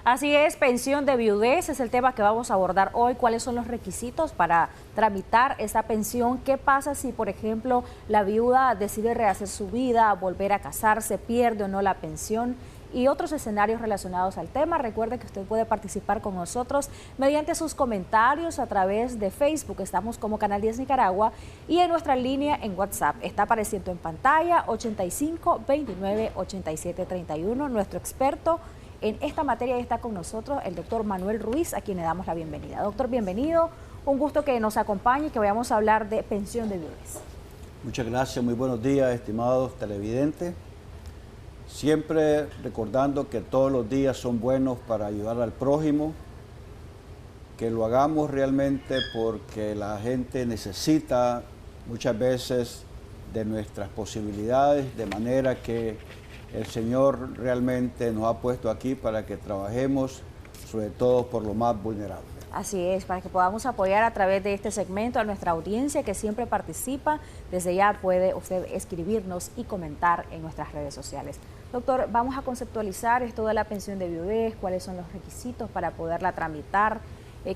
Así es, pensión de viudez es el tema que vamos a abordar hoy. ¿Cuáles son los requisitos para tramitar esa pensión? ¿Qué pasa si, por ejemplo, la viuda decide rehacer su vida, volver a casarse, pierde o no la pensión? Y otros escenarios relacionados al tema. Recuerde que usted puede participar con nosotros mediante sus comentarios a través de Facebook. Estamos como Canal 10 Nicaragua y en nuestra línea en WhatsApp. Está apareciendo en pantalla 85 29 87 31. Nuestro experto en esta materia está con nosotros, el doctor Manuel Ruiz, a quien le damos la bienvenida. Doctor, bienvenido. Un gusto que nos acompañe y que vayamos a hablar de pensión de viudez. Muchas gracias, muy buenos días, estimados televidentes. Siempre recordando que todos los días son buenos para ayudar al prójimo, que lo hagamos realmente porque la gente necesita muchas veces de nuestras posibilidades, de manera que el Señor realmente nos ha puesto aquí para que trabajemos, sobre todo por lo más vulnerable. Así es, para que podamos apoyar a través de este segmento a nuestra audiencia que siempre participa. Desde ya puede usted escribirnos y comentar en nuestras redes sociales. Doctor, vamos a conceptualizar esto de la pensión de viudez, cuáles son los requisitos para poderla tramitar,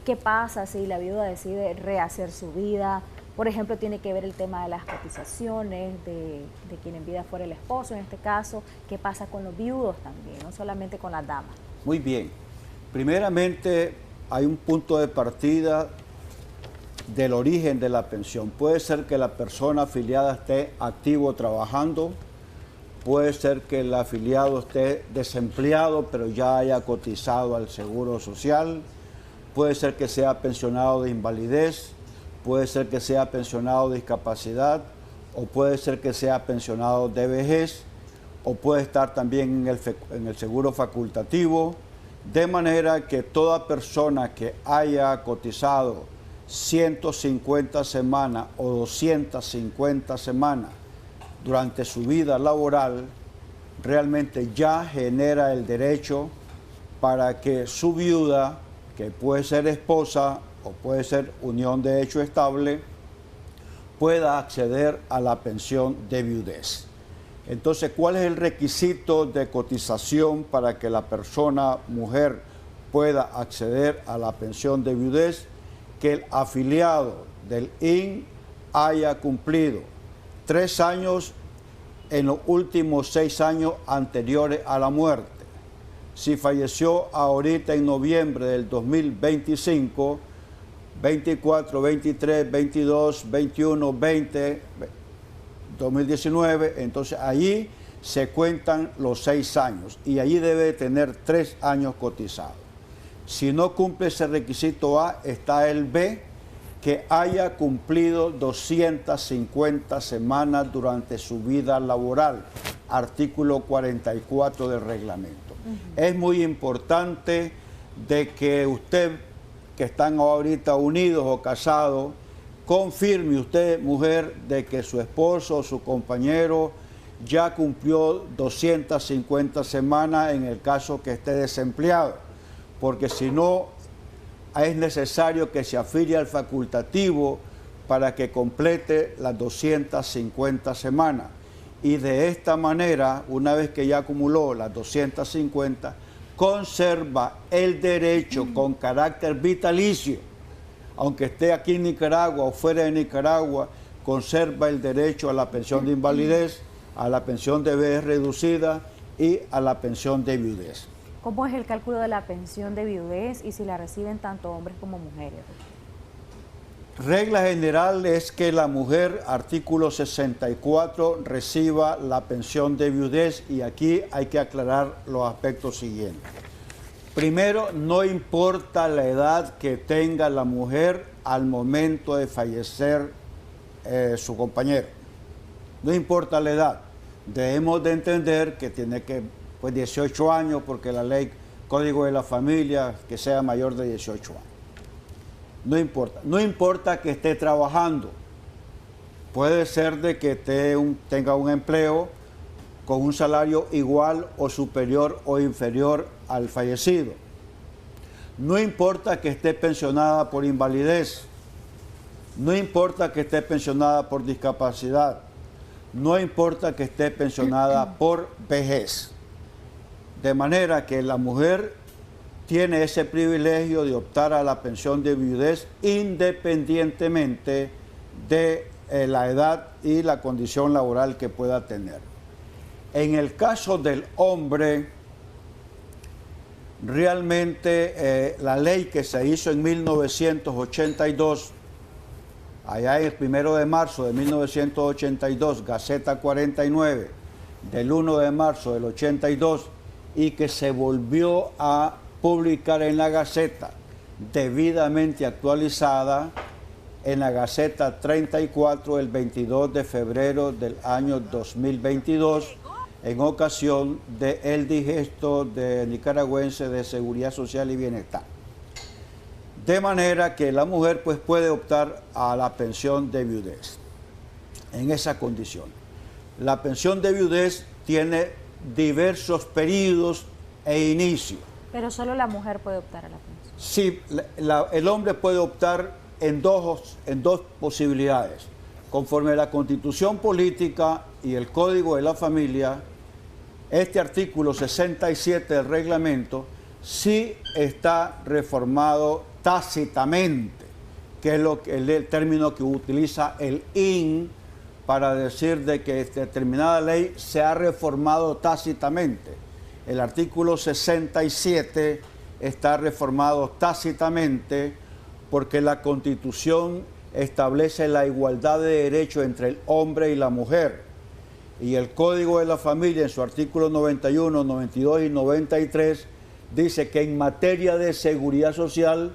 qué pasa si la viuda decide rehacer su vida. Por ejemplo, tiene que ver el tema de las cotizaciones, de quien en vida fuera el esposo en este caso. ¿Qué pasa con los viudos también, no solamente con las damas? Muy bien. Primeramente, hay un punto de partida del origen de la pensión. Puede ser que la persona afiliada esté activo trabajando, puede ser que el afiliado esté desempleado pero ya haya cotizado al Seguro Social, puede ser que sea pensionado de invalidez, puede ser que sea pensionado de discapacidad, o puede ser que sea pensionado de vejez, o puede estar también en el seguro facultativo, de manera que toda persona que haya cotizado 150 semanas o 250 semanas durante su vida laboral, realmente ya genera el derecho para que su viuda, que puede ser esposa o puede ser unión de hecho estable, pueda acceder a la pensión de viudez. Entonces, ¿cuál es el requisito de cotización para que la persona, mujer, pueda acceder a la pensión de viudez? Que el afiliado del IN haya cumplido 3 años en los últimos 6 años anteriores a la muerte. Si falleció ahorita en noviembre del 2025, 24, 23, 22, 21, 20, 2019, entonces allí se cuentan los 6 años y allí debe tener 3 años cotizados. Si no cumple ese requisito A, está el B, que haya cumplido 250 semanas durante su vida laboral, artículo 44 del reglamento. Es muy importante de que usted, que están ahorita unidos o casados, confirme usted, mujer, de que su esposo o su compañero ya cumplió 250 semanas en el caso que esté desempleado, porque si no, es necesario que se afilie al facultativo para que complete las 250 semanas. Y de esta manera, una vez que ya acumuló las 250, conserva el derecho con carácter vitalicio, aunque esté aquí en Nicaragua o fuera de Nicaragua, conserva el derecho a la pensión de invalidez, a la pensión de vejez reducida y a la pensión de viudez. ¿Cómo es el cálculo de la pensión de viudez y si la reciben tanto hombres como mujeres? Regla general es que la mujer, artículo 64, reciba la pensión de viudez, y aquí hay que aclarar los aspectos siguientes. Primero, no importa la edad que tenga la mujer al momento de fallecer su compañero. No importa la edad. Debemos de entender que tiene que, 18 años, porque la ley Código de la Familia, que sea mayor de 18 años. No importa. No importa que esté trabajando. Puede ser de que tenga un empleo con un salario igual o superior o inferior al fallecido. No importa que esté pensionada por invalidez. No importa que esté pensionada por discapacidad. No importa que esté pensionada por vejez. De manera que la mujer tiene ese privilegio de optar a la pensión de viudez independientemente de la edad y la condición laboral que pueda tener. En el caso del hombre, realmente la ley que se hizo en 1982, allá el 1 de marzo de 1982, Gaceta 49, del 1 de marzo del 82, y que se volvió a publicar en la Gaceta, debidamente actualizada en la Gaceta 34 el 22 de febrero del año 2022, en ocasión del digesto de nicaragüense de Seguridad Social y Bienestar. De manera que la mujer pues puede optar a la pensión de viudez en esa condición. La pensión de viudez tiene diversos periodos e inicios. Pero solo la mujer puede optar a la pensión. Sí, el hombre puede optar en dos posibilidades. Conforme a la Constitución Política y el Código de la Familia, este artículo 67 del reglamento sí está reformado tácitamente, que es el término que utiliza el IN para decir de que determinada ley se ha reformado tácitamente. El artículo 67 está reformado tácitamente porque la Constitución establece la igualdad de derechos entre el hombre y la mujer. Y el Código de la Familia, en su artículo 91, 92 y 93, dice que en materia de seguridad social,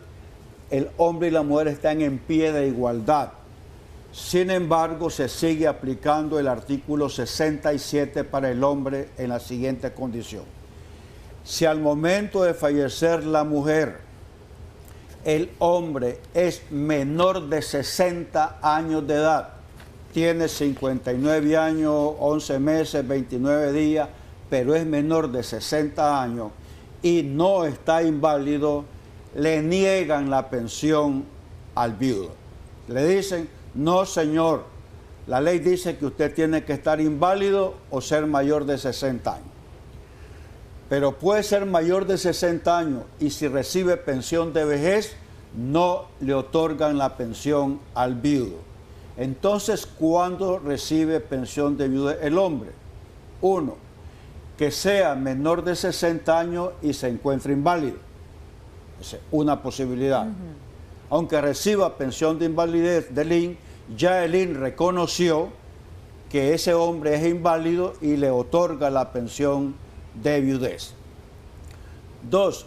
el hombre y la mujer están en pie de igualdad. Sin embargo, se sigue aplicando el artículo 67 para el hombre en la siguiente condición. Si al momento de fallecer la mujer, el hombre es menor de 60 años de edad, tiene 59 años, 11 meses, 29 días, pero es menor de 60 años y no está inválido, le niegan la pensión al viudo. Le dicen, no señor, la ley dice que usted tiene que estar inválido o ser mayor de 60 años. Pero puede ser mayor de 60 años y si recibe pensión de vejez, no le otorgan la pensión al viudo. Entonces, ¿cuándo recibe pensión de viudo el hombre? Uno, que sea menor de 60 años y se encuentre inválido. Esa es una posibilidad. Aunque reciba pensión de invalidez del IN, ya el IN reconoció que ese hombre es inválido y le otorga la pensión de viudez. Dos,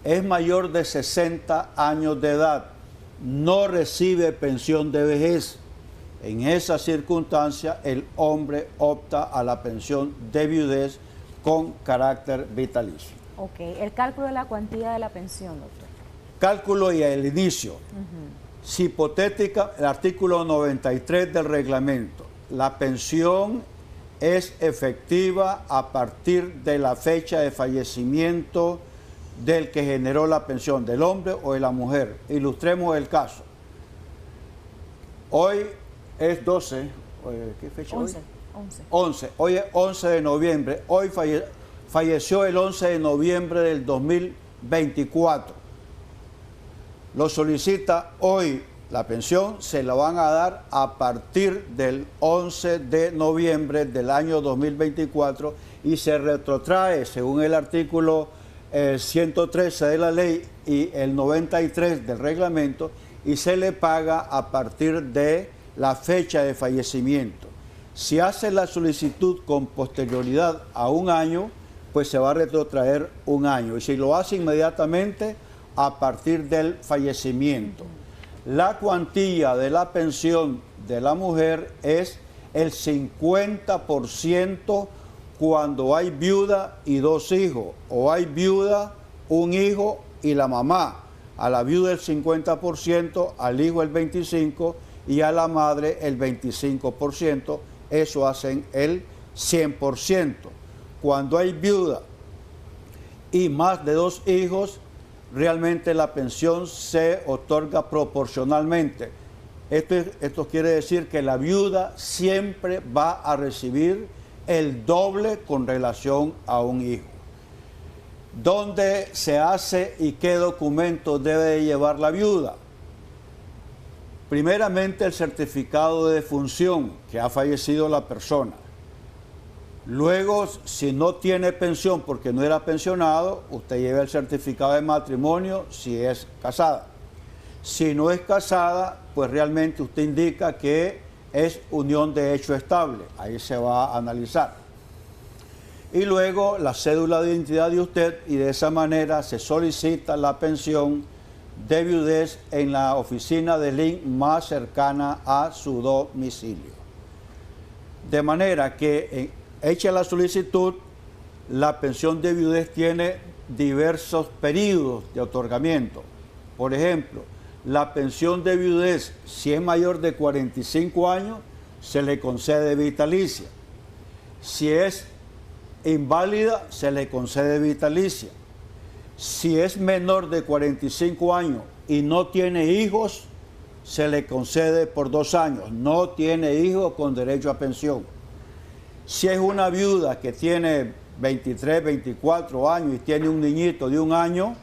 es mayor de 60 años de edad, no recibe pensión de vejez. En esa circunstancia, el hombre opta a la pensión de viudez con carácter vitalicio. Ok, el cálculo de la cuantía de la pensión, doctor. Cálculo y el inicio. Si hipotética, el artículo 93 del reglamento, la pensión es efectiva a partir de la fecha de fallecimiento del que generó la pensión, del hombre o de la mujer. Ilustremos el caso. Hoy es 12, ¿qué fecha 11, hoy? 11. 11, hoy es 11 de noviembre. Hoy falleció el 11 de noviembre del 2024. Lo solicita hoy. La pensión se la van a dar a partir del 11 de noviembre del año 2024 y se retrotrae según el artículo 113 de la ley y el 93 del reglamento y se le paga a partir de la fecha de fallecimiento. Si hace la solicitud con posterioridad a un año, pues se va a retrotraer un año. Y si lo hace inmediatamente, a partir del fallecimiento. La cuantía de la pensión de la mujer es el 50% cuando hay viuda y dos hijos, o hay viuda, un hijo y la mamá. A la viuda el 50%, al hijo el 25% y a la madre el 25%. Eso hacen el 100%. Cuando hay viuda y más de dos hijos, realmente la pensión se otorga proporcionalmente. Esto quiere decir que la viuda siempre va a recibir el doble con relación a un hijo. ¿Dónde se hace y qué documentos debe de llevar la viuda? Primeramente, el certificado de defunción, que ha fallecido la persona. Luego, si no tiene pensión porque no era pensionado, usted lleva el certificado de matrimonio si es casada. Si no es casada, pues realmente usted indica que es unión de hecho estable. Ahí se va a analizar. Y luego la cédula de identidad de usted, y de esa manera se solicita la pensión de viudez en la oficina del INS más cercana a su domicilio. De manera que hecha la solicitud, la pensión de viudez tiene diversos periodos de otorgamiento. Por ejemplo, la pensión de viudez, si es mayor de 45 años, se le concede vitalicia. Si es inválida, se le concede vitalicia. Si es menor de 45 años y no tiene hijos, se le concede por 2 años. No tiene hijos con derecho a pensión. Si es una viuda que tiene 23, 24 años y tiene un niñito de 1 año,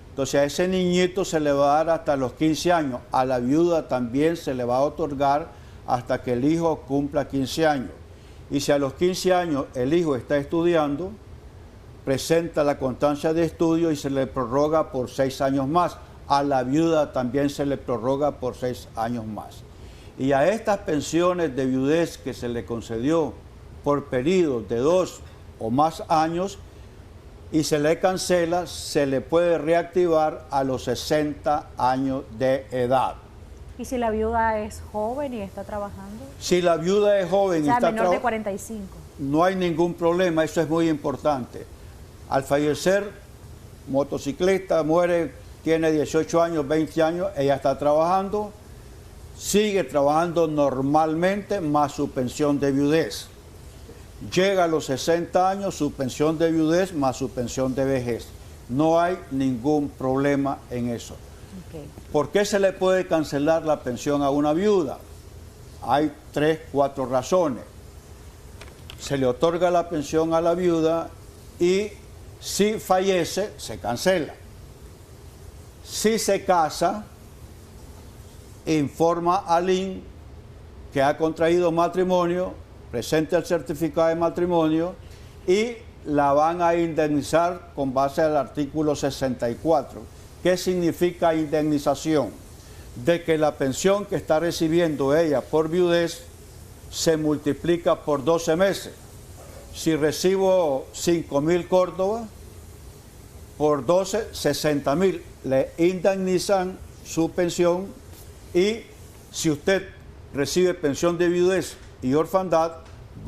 entonces a ese niñito se le va a dar hasta los 15 años. A la viuda también se le va a otorgar hasta que el hijo cumpla 15 años. Y si a los 15 años el hijo está estudiando, presenta la constancia de estudio y se le prorroga por 6 años más. A la viuda también se le prorroga por 6 años más. Y a estas pensiones de viudez que se le concedió por periodos de 2 o más años y se le cancela, se le puede reactivar a los 60 años de edad. ¿Y si la viuda es joven y está trabajando? Si la viuda es joven y está menor de 45. No hay ningún problema, eso es muy importante. Al fallecer, motociclista, muere, tiene 18 años, 20 años, ella está trabajando, sigue trabajando normalmente más su pensión de viudez. Llega a los 60 años, su pensión de viudez más su pensión de vejez. No hay ningún problema en eso. Okay. ¿Por qué se le puede cancelar la pensión a una viuda? Hay 3, 4 razones. Se le otorga la pensión a la viuda y si fallece, se cancela. Si se casa, informa al INS que ha contraído matrimonio, presenta el certificado de matrimonio y la van a indemnizar con base al artículo 64. ¿Qué significa indemnización? De que la pensión que está recibiendo ella por viudez se multiplica por 12 meses. Si recibo 5.000 córdobas, por 12, 60.000. Le indemnizan su pensión y si usted recibe pensión de viudez y orfandad,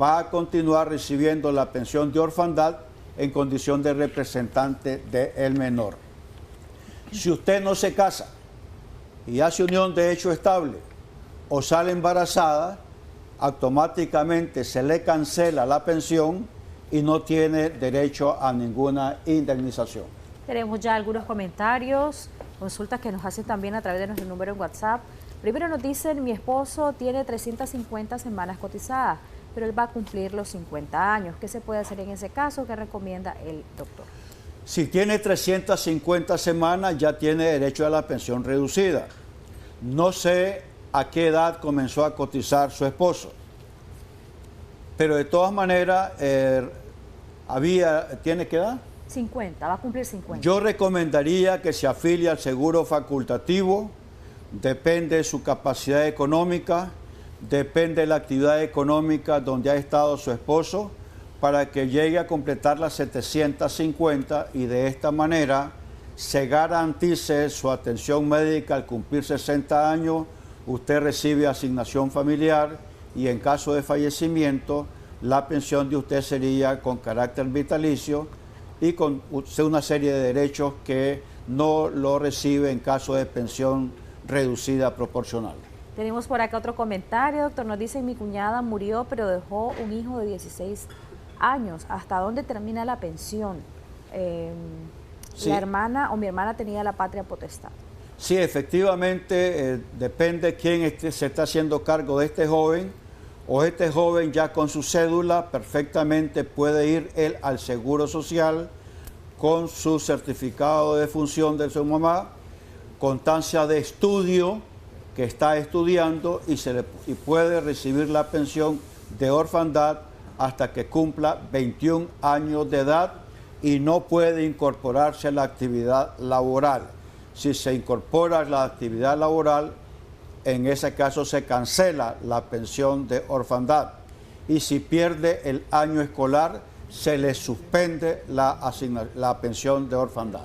va a continuar recibiendo la pensión de orfandad en condición de representante del menor. Si usted no se casa y hace unión de hecho estable o sale embarazada, automáticamente se le cancela la pensión y no tiene derecho a ninguna indemnización. Tenemos ya algunos comentarios, consultas que nos hacen también a través de nuestro número en WhatsApp. Primero nos dicen, mi esposo tiene 350 semanas cotizadas, pero él va a cumplir los 50 años. ¿Qué se puede hacer en ese caso? ¿Qué recomienda el doctor? Si tiene 350 semanas, ya tiene derecho a la pensión reducida. No sé a qué edad comenzó a cotizar su esposo, pero de todas maneras, ¿tiene qué edad? 50, va a cumplir 50. Yo recomendaría que se afilie al seguro facultativo, depende de su capacidad económica, depende de la actividad económica donde ha estado su esposo, para que llegue a completar las 750 y de esta manera se garantice su atención médica al cumplir 60 años, usted recibe asignación familiar y en caso de fallecimiento la pensión de usted sería con carácter vitalicio y con una serie de derechos que no lo recibe en caso de pensión reducida proporcional. Tenemos por acá otro comentario, doctor, nos dice, mi cuñada murió pero dejó un hijo de 16 años. ¿Hasta dónde termina la pensión? Sí. La hermana o mi hermana tenía la patria potestad. Sí, efectivamente, depende quién se está haciendo cargo de este joven, o este joven ya con su cédula perfectamente puede ir él al Seguro Social con su certificado de defunción de su mamá, constancia de estudio que está estudiando y puede recibir la pensión de orfandad hasta que cumpla 21 años de edad y no puede incorporarse a la actividad laboral. Si se incorpora a la actividad laboral, en ese caso se cancela la pensión de orfandad. Y si pierde el año escolar, se le suspende la pensión de orfandad.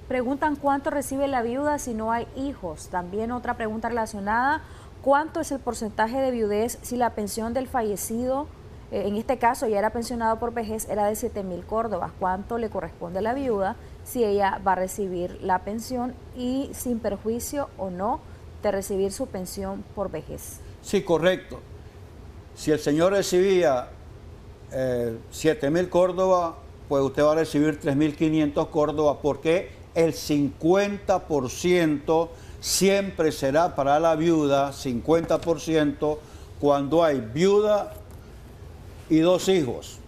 Preguntan cuánto recibe la viuda si no hay hijos. También otra pregunta relacionada, ¿cuánto es el porcentaje de viudez si la pensión del fallecido, en este caso ya era pensionado por vejez, era de 7.000 córdobas? ¿Cuánto le corresponde a la viuda si ella va a recibir la pensión y sin perjuicio o no de recibir su pensión por vejez? Sí, correcto. Si el señor recibía 7.000 córdobas, pues usted va a recibir 3.500 córdobas, porque el 50% siempre será para la viuda, 50% cuando hay viuda y 2 hijos,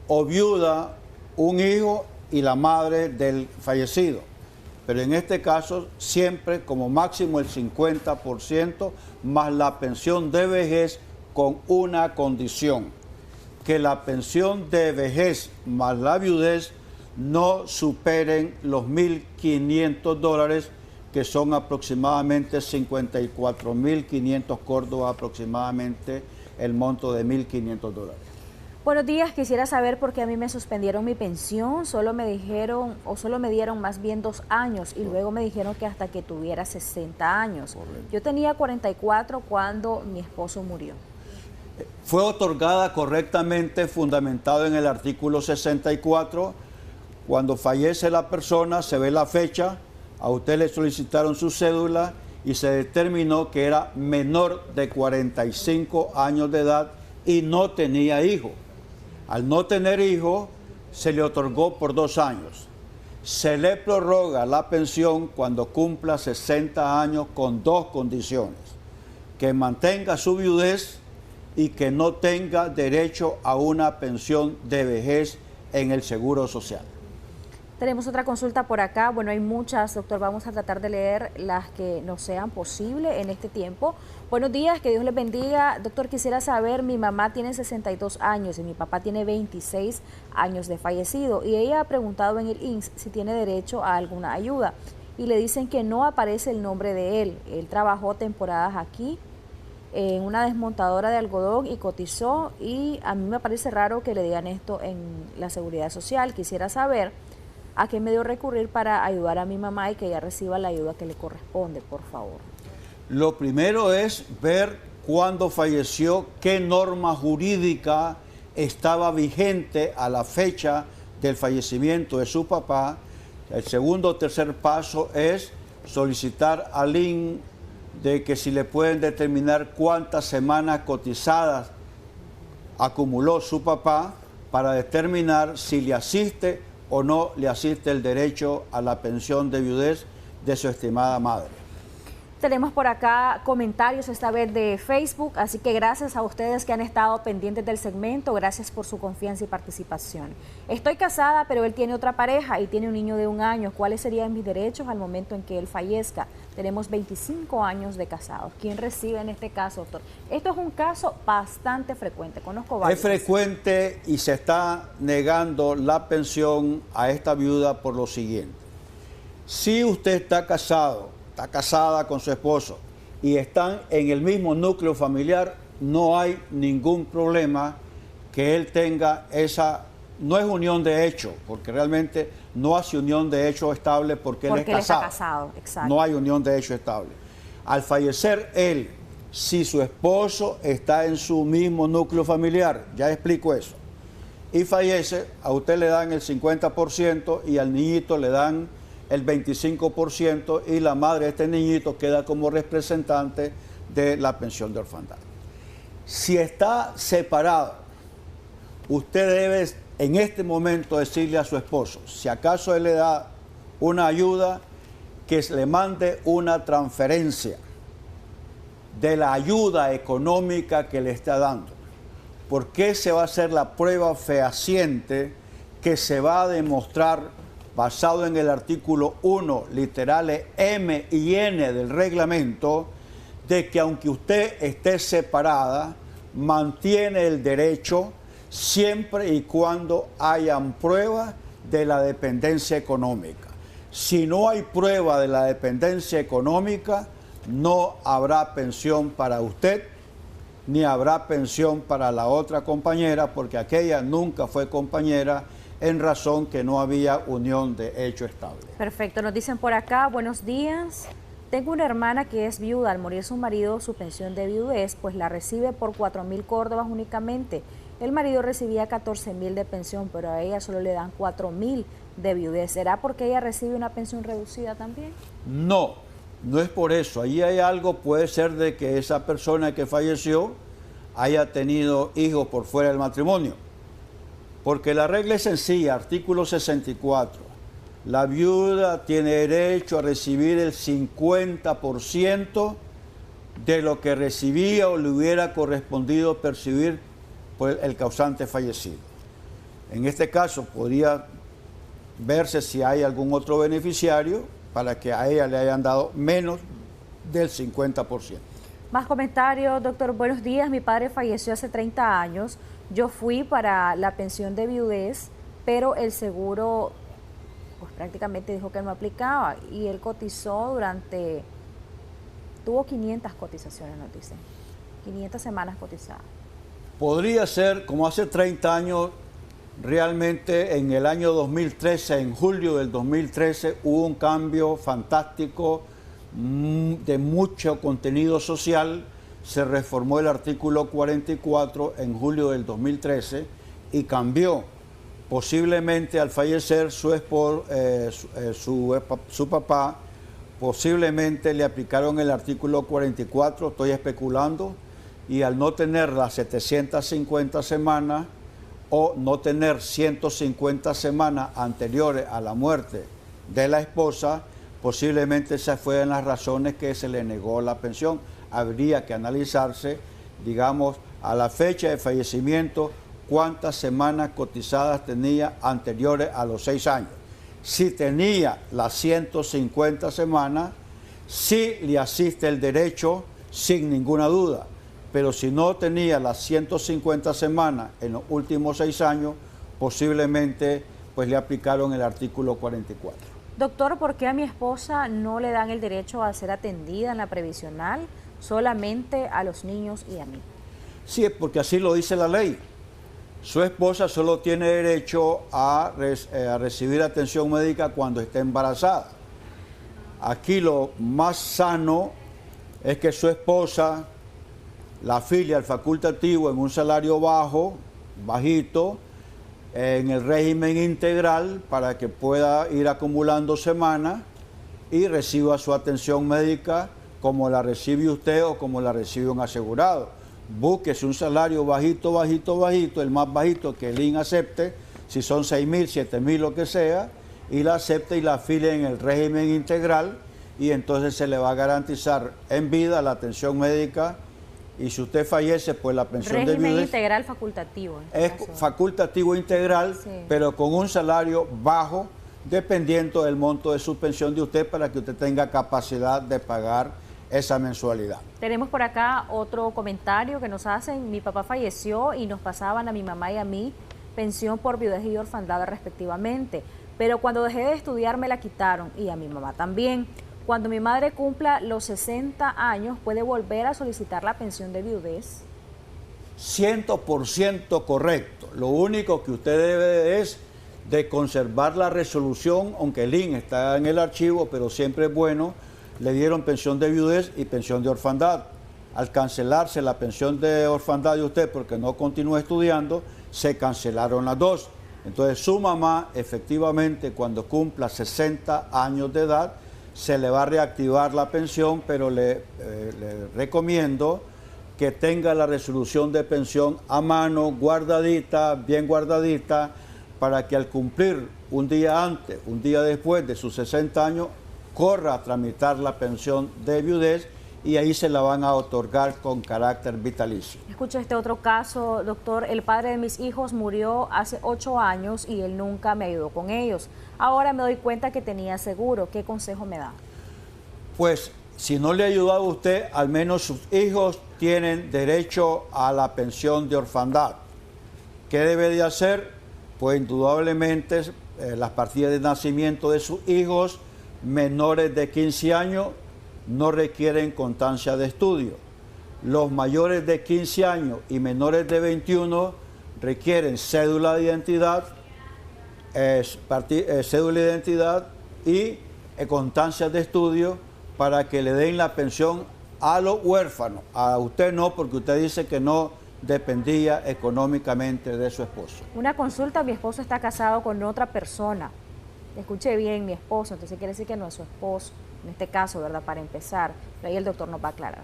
o viuda, un hijo y la madre del fallecido. Pero en este caso, siempre como máximo el 50% más la pensión de vejez, con una condición: que la pensión de vejez más la viudez no superen los $1.500, que son aproximadamente 54.500 córdobas, aproximadamente el monto de $1.500. Buenos días, quisiera saber por qué a mí me suspendieron mi pensión. Solo me dieron más bien 2 años y luego me dijeron que hasta que tuviera 60 años. Correcto. Yo tenía 44 cuando mi esposo murió. Fue otorgada correctamente, fundamentado en el artículo 64. Cuando fallece la persona, se ve la fecha, a usted le solicitaron su cédula y se determinó que era menor de 45 años de edad y no tenía hijo. Al no tener hijo, se le otorgó por 2 años. Se le prorroga la pensión cuando cumpla 60 años con 2 condiciones: que mantenga su viudez y que no tenga derecho a una pensión de vejez en el Seguro Social. Tenemos otra consulta por acá. Bueno, hay muchas, doctor. Vamos a tratar de leer las que nos sean posibles en este tiempo. Buenos días, que Dios les bendiga. Doctor, quisiera saber, mi mamá tiene 62 años y mi papá tiene 26 años de fallecido. Y ella ha preguntado en el INSS si tiene derecho a alguna ayuda. Y le dicen que no aparece el nombre de él. Él trabajó temporadas aquí en una desmontadora de algodón y cotizó. Y a mí me parece raro que le digan esto en la Seguridad Social. Quisiera saber a qué medio recurrir para ayudar a mi mamá y que ella reciba la ayuda que le corresponde, por favor. Lo primero es ver cuándo falleció, qué norma jurídica estaba vigente a la fecha del fallecimiento de su papá. El segundo o tercer paso es solicitar al INSS de que si le pueden determinar cuántas semanas cotizadas acumuló su papá, para determinar si le asiste o no le asiste el derecho a la pensión de viudez de su estimada madre. Tenemos por acá comentarios, esta vez de Facebook, así que gracias a ustedes que han estado pendientes del segmento, gracias por su confianza y participación. Estoy casada, pero él tiene otra pareja y tiene un niño de 1 año. ¿Cuáles serían mis derechos al momento en que él fallezca? Tenemos 25 años de casados. ¿Quién recibe en este caso, doctor? Esto es un caso bastante frecuente, conozco varios. Es frecuente y se está negando la pensión a esta viuda por lo siguiente. Si usted está casada con su esposo y están en el mismo núcleo familiar, no hay ningún problema que él tenga esa, no es unión de hecho, porque realmente no hace unión de hecho estable porque él es casado. Está casado, exacto. No hay unión de hecho estable. Al fallecer él, si su esposo está en su mismo núcleo familiar, ya explico eso, y fallece, a usted le dan el 50% y al niñito le dan el 25%, y la madre de este niñito queda como representante de la pensión de orfandad. Si está separado, usted debe en este momento decirle a su esposo, si acaso él le da una ayuda, que le mande una transferencia de la ayuda económica que le está dando, porque se va a hacer la prueba fehaciente que se va a demostrar basado en el artículo 1, literales M y N del reglamento, de que aunque usted esté separada, mantiene el derecho siempre y cuando hayan pruebas de la dependencia económica. Si no hay prueba de la dependencia económica, no habrá pensión para usted, ni habrá pensión para la otra compañera, porque aquella nunca fue compañera en razón que no había unión de hecho estable. Perfecto, nos dicen por acá, buenos días. Tengo una hermana que es viuda. Al morir su marido, su pensión de viudez, pues la recibe por 4.000 córdobas únicamente. El marido recibía 14.000 de pensión, pero a ella solo le dan 4.000 de viudez. ¿Será porque ella recibe una pensión reducida también? No, no es por eso. Ahí hay algo, puede ser de que esa persona que falleció haya tenido hijos por fuera del matrimonio. Porque la regla es sencilla, artículo 64. La viuda tiene derecho a recibir el 50% de lo que recibía o le hubiera correspondido percibir por el causante fallecido. En este caso podría verse si hay algún otro beneficiario para que a ella le hayan dado menos del 50%. Más comentarios, doctor. Buenos días. Mi padre falleció hace 30 años. Yo fui para la pensión de viudez, pero el seguro pues prácticamente dijo que no aplicaba y él cotizó tuvo 500 cotizaciones, nos dicen, 500 semanas cotizadas. Podría ser, como hace 30 años, realmente en el año 2013, en julio del 2013, hubo un cambio fantástico de mucho contenido social. Se reformó el artículo 44 en julio del 2013 y cambió. Posiblemente al fallecer su papá, posiblemente le aplicaron el artículo 44, estoy especulando, y al no tener las 750 semanas o no tener 150 semanas anteriores a la muerte de la esposa, posiblemente esas fueron las razones que se le negó la pensión. Habría que analizarse, digamos, a la fecha de fallecimiento, cuántas semanas cotizadas tenía anteriores a los 6 años. Si tenía las 150 semanas, sí le asiste el derecho sin ninguna duda, pero si no tenía las 150 semanas en los últimos 6 años, posiblemente pues le aplicaron el artículo 44. Doctor, ¿por qué a mi esposa no le dan el derecho a ser atendida en la previsional, solamente a los niños y a mí? Sí, porque así lo dice la ley. Su esposa solo tiene derecho a recibir atención médica cuando esté embarazada. Aquí lo más sano es que su esposa la afilie al facultativo en un salario bajito, en el régimen integral para que pueda ir acumulando semanas y reciba su atención médica como la recibe usted o como la recibe un asegurado. Búsquese un salario bajito, el más bajito que el IN acepte, si son 6.000, 7.000, lo que sea, y la acepte y la afilie en el régimen integral y entonces se le va a garantizar en vida la atención médica y si usted fallece, pues la pensión de viudez. Régimen integral facultativo. Es facultativo integral, sí, pero con un salario bajo, dependiendo del monto de su pensión de usted para que usted tenga capacidad de pagar esa mensualidad. Tenemos por acá otro comentario que nos hacen. Mi papá falleció y nos pasaban a mi mamá y a mí pensión por viudez y orfandad respectivamente, pero cuando dejé de estudiar me la quitaron y a mi mamá también. Cuando mi madre cumpla los 60 años, ¿puede volver a solicitar la pensión de viudez? 100% correcto. Lo único que usted debe es de conservar la resolución, aunque el IN está en el archivo, pero siempre es bueno. Le dieron pensión de viudez y pensión de orfandad. Al cancelarse la pensión de orfandad de usted porque no continúa estudiando, se cancelaron las dos. Entonces su mamá, efectivamente, cuando cumpla 60 años de edad, se le va a reactivar la pensión, pero le recomiendo que tenga la resolución de pensión a mano, guardadita, bien guardadita, para que al cumplir un día antes, un día después de sus 60 años, corra a tramitar la pensión de viudez y ahí se la van a otorgar con carácter vitalicio. Escucha este otro caso, doctor. El padre de mis hijos murió hace 8 años y él nunca me ayudó con ellos. Ahora me doy cuenta que tenía seguro. ¿Qué consejo me da? Pues si no le ha ayudado a usted, al menos sus hijos tienen derecho a la pensión de orfandad. ¿Qué debe de hacer? Pues indudablemente las partidas de nacimiento de sus hijos menores de 15 años no requieren constancia de estudio. Los mayores de 15 años y menores de 21 requieren cédula de identidad, y constancia de estudio para que le den la pensión a los huérfanos. A usted no, porque usted dice que no dependía económicamente de su esposo. Una consulta: mi esposo está casado con otra persona. Escuche bien, mi esposo, entonces quiere decir que no es su esposo, en este caso, ¿verdad? Para empezar, pero ahí el doctor nos va a aclarar.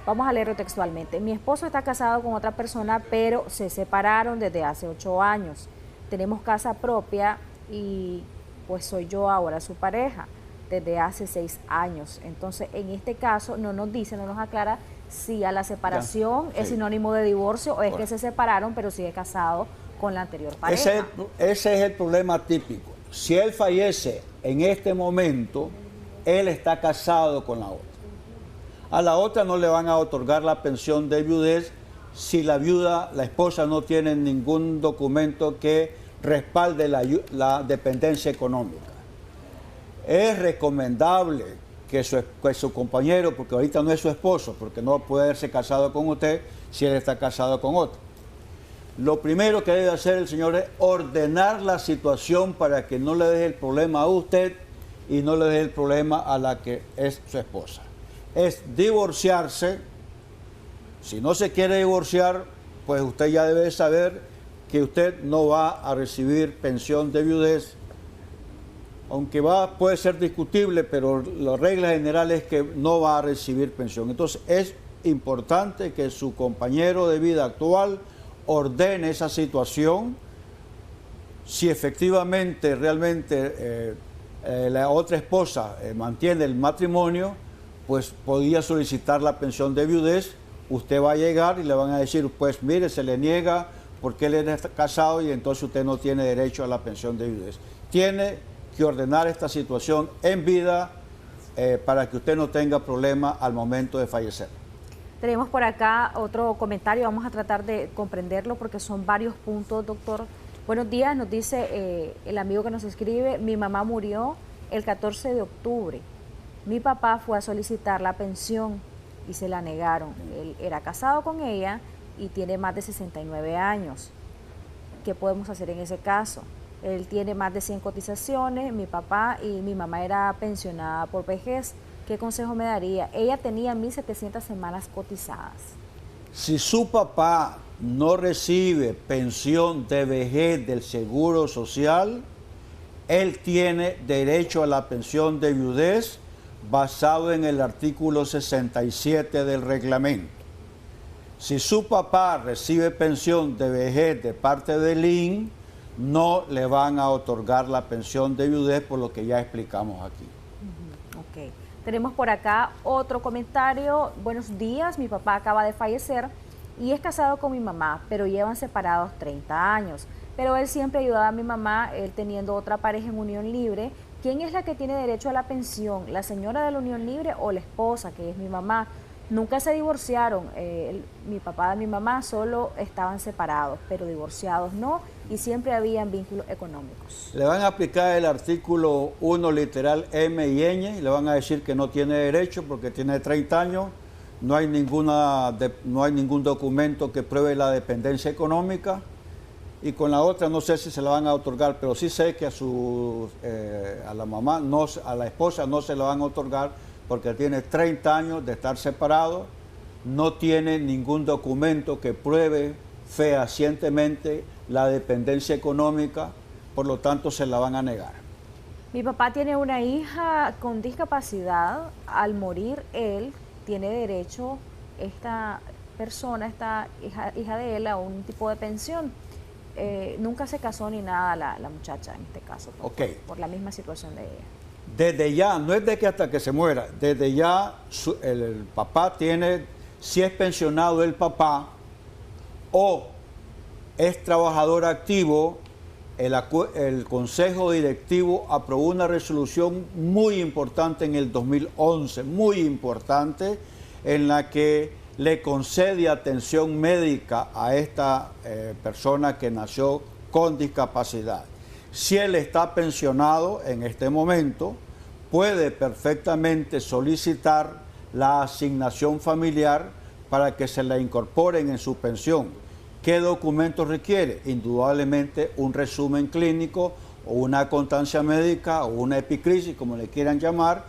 Vamos a leerlo textualmente. Mi esposo está casado con otra persona, pero se separaron desde hace 8 años. Tenemos casa propia y pues soy yo ahora su pareja desde hace 6 años. Entonces, en este caso, no nos dice, no nos aclara si a la separación es sinónimo de divorcio o es que se separaron, pero sigue casado con la anterior pareja. Ese es el problema típico. Si él fallece en este momento, él está casado con la otra. A la otra no le van a otorgar la pensión de viudez si la viuda, la esposa, no tiene ningún documento que respalde la dependencia económica. Es recomendable que su compañero, porque ahorita no es su esposo, porque no puede haberse casado con usted si él está casado con otro. Lo primero que debe hacer el señor es ordenar la situación para que no le deje el problema a usted y no le deje el problema a la que es su esposa. Es divorciarse. Si no se quiere divorciar, pues usted ya debe saber que usted no va a recibir pensión de viudez, aunque puede ser discutible, pero la regla general es que no va a recibir pensión. Entonces es importante que su compañero de vida actual ordene esa situación. Si efectivamente, realmente la otra esposa mantiene el matrimonio, pues podría solicitar la pensión de viudez. Usted va a llegar y le van a decir, pues mire, se le niega porque él está casado y entonces usted no tiene derecho a la pensión de viudez. Tiene que ordenar esta situación en vida para que usted no tenga problema al momento de fallecer. Tenemos por acá otro comentario, vamos a tratar de comprenderlo porque son varios puntos, doctor. Buenos días, nos dice el amigo que nos escribe: mi mamá murió el 14 de octubre. Mi papá fue a solicitar la pensión y se la negaron. Él era casado con ella y tiene más de 69 años. ¿Qué podemos hacer en ese caso? Él tiene más de 100 cotizaciones, mi papá y mi mamá era pensionada por vejez. ¿Qué consejo me daría? Ella tenía 1.700 semanas cotizadas. Si su papá no recibe pensión de vejez del Seguro Social, él tiene derecho a la pensión de viudez basado en el artículo 67 del reglamento. Si su papá recibe pensión de vejez de parte del INS, no le van a otorgar la pensión de viudez por lo que ya explicamos aquí. Ok. Tenemos por acá otro comentario. Buenos días, mi papá acaba de fallecer y es casado con mi mamá, pero llevan separados 30 años. Pero él siempre ayudaba a mi mamá, él teniendo otra pareja en unión libre. ¿Quién es la que tiene derecho a la pensión? ¿La señora de la unión libre o la esposa, que es mi mamá? Nunca se divorciaron, mi papá y mi mamá solo estaban separados, pero divorciados no, y siempre habían vínculos económicos. Le van a aplicar el artículo 1 literal M y Ñ y le van a decir que no tiene derecho porque tiene 30 años, no hay ningún documento que pruebe la dependencia económica, y con la otra no sé si se la van a otorgar, pero sí sé que a la mamá, a la esposa no se la van a otorgar porque tiene 30 años de estar separado, no tiene ningún documento que pruebe fehacientemente la dependencia económica, por lo tanto se la van a negar. Mi papá tiene una hija con discapacidad. Al morir él, tiene derecho esta persona, esta hija de él, a un tipo de pensión. Nunca se casó ni nada la muchacha en este caso, por la misma situación de ella. Desde ya, no es de que hasta que se muera, desde ya el papá tiene, si es pensionado el papá o es trabajador activo, el Consejo Directivo aprobó una resolución muy importante en el 2011, muy importante, en la que le concede atención médica a esta persona que nació con discapacidad. Si él está pensionado en este momento, puede perfectamente solicitar la asignación familiar para que se la incorporen en su pensión. ¿Qué documentos requiere? Indudablemente un resumen clínico o una constancia médica o una epicrisis, como le quieran llamar,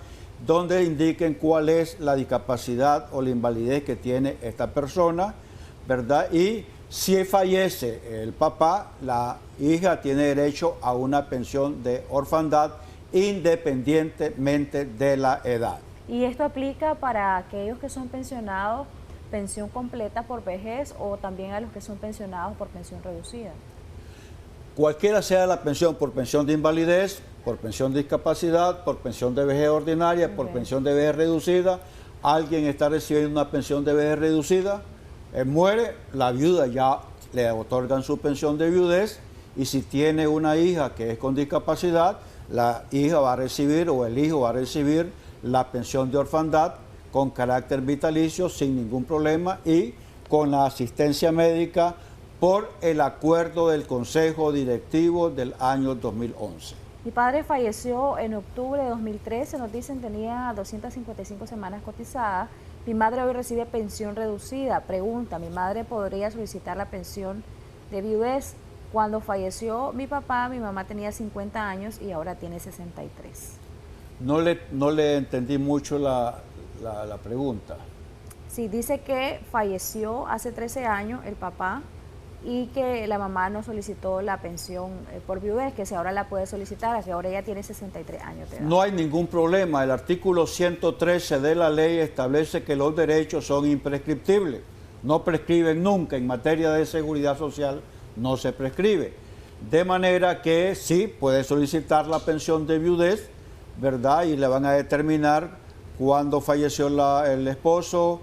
donde indiquen cuál es la discapacidad o la invalidez que tiene esta persona, ¿verdad? Y si fallece el papá, la hija tiene derecho a una pensión de orfandad independientemente de la edad. ¿Y esto aplica para aquellos que son pensionados, pensión completa por vejez, o también a los que son pensionados por pensión reducida? Cualquiera sea la pensión, por pensión de invalidez, por pensión de discapacidad, por pensión de vejez ordinaria, por pensión de vejez reducida, alguien está recibiendo una pensión de vejez reducida, muere, la viuda ya le otorgan su pensión de viudez, y si tiene una hija que es con discapacidad, la hija va a recibir o el hijo va a recibir la pensión de orfandad con carácter vitalicio sin ningún problema y con la asistencia médica por el acuerdo del Consejo Directivo del año 2011. Mi padre falleció en octubre de 2013, nos dicen tenía 255 semanas cotizadas. Mi madre hoy recibe pensión reducida. Pregunta, ¿mi madre podría solicitar la pensión de viudez? Cuando falleció mi papá, mi mamá tenía 50 años y ahora tiene 63. No le entendí mucho la pregunta. Sí, dice que falleció hace 13 años el papá y que la mamá no solicitó la pensión por viudez, que si ahora la puede solicitar, que ahora ella tiene 63 años de edad. No hay ningún problema. El artículo 113 de la ley establece que los derechos son imprescriptibles. No prescriben nunca. En materia de seguridad social no se prescribe. De manera que sí, puede solicitar la pensión de viudez, ¿verdad? Y le van a determinar cuándo falleció el esposo,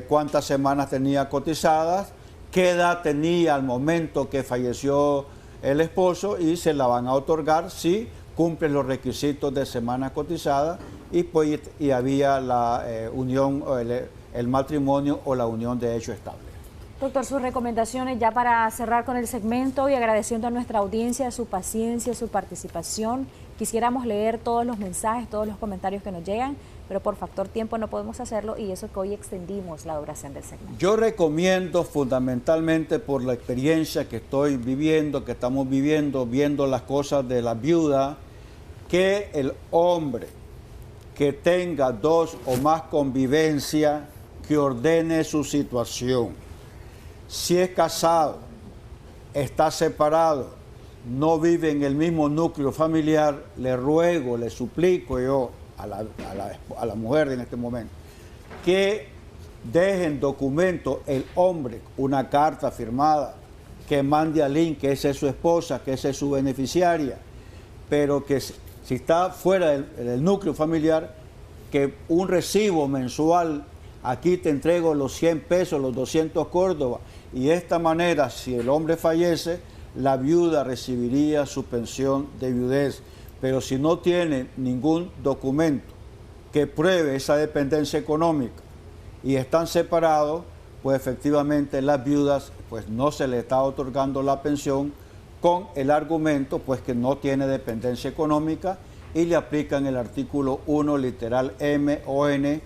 cuántas semanas tenía cotizadas, qué edad tenía al momento que falleció el esposo, y se la van a otorgar si cumple los requisitos de semanas cotizadas y había la unión, el matrimonio o la unión de hecho estable. Doctor, sus recomendaciones ya para cerrar con el segmento, y agradeciendo a nuestra audiencia su paciencia, su participación. Quisiéramos leer todos los mensajes, todos los comentarios que nos llegan, pero por factor tiempo no podemos hacerlo, y eso que hoy extendimos la duración del segmento. Yo recomiendo fundamentalmente por la experiencia que estoy viviendo, que estamos viviendo, viendo las cosas de la viuda, que el hombre que tenga 2 o más convivencias, que ordene su situación. Si es casado, está separado, no vive en el mismo núcleo familiar, le ruego, le suplico yo a la mujer en este momento, que dejen documento el hombre, una carta firmada, que mande al link, que esa es su esposa, que esa es su beneficiaria, pero que si está fuera del núcleo familiar, que un recibo mensual, aquí te entrego los 100 pesos, los 200 córdobas, y de esta manera, si el hombre fallece, la viuda recibiría su pensión de viudez. Pero si no tiene ningún documento que pruebe esa dependencia económica y están separados, pues efectivamente las viudas pues no se le está otorgando la pensión con el argumento pues que no tiene dependencia económica, y le aplican el artículo 1 literal M o N,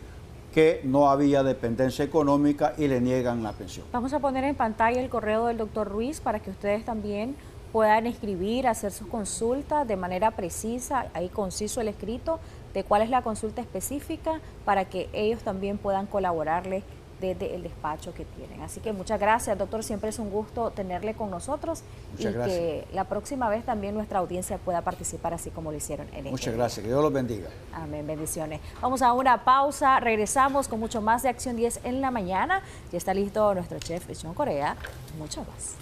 que no había dependencia económica, y le niegan la pensión. Vamos a poner en pantalla el correo del doctor Ruiz para que ustedes también puedan escribir, hacer sus consultas de manera precisa, ahí conciso el escrito de cuál es la consulta específica, para que ellos también puedan colaborarle desde el despacho que tienen. Así que muchas gracias, doctor, siempre es un gusto tenerle con nosotros. Muchas gracias. Que la próxima vez también nuestra audiencia pueda participar así como lo hicieron en este. Muchas gracias, que Dios los bendiga. Amén, bendiciones. Vamos a una pausa, regresamos con mucho más de Acción 10 en la mañana. Ya está listo nuestro chef John Corea, mucho más.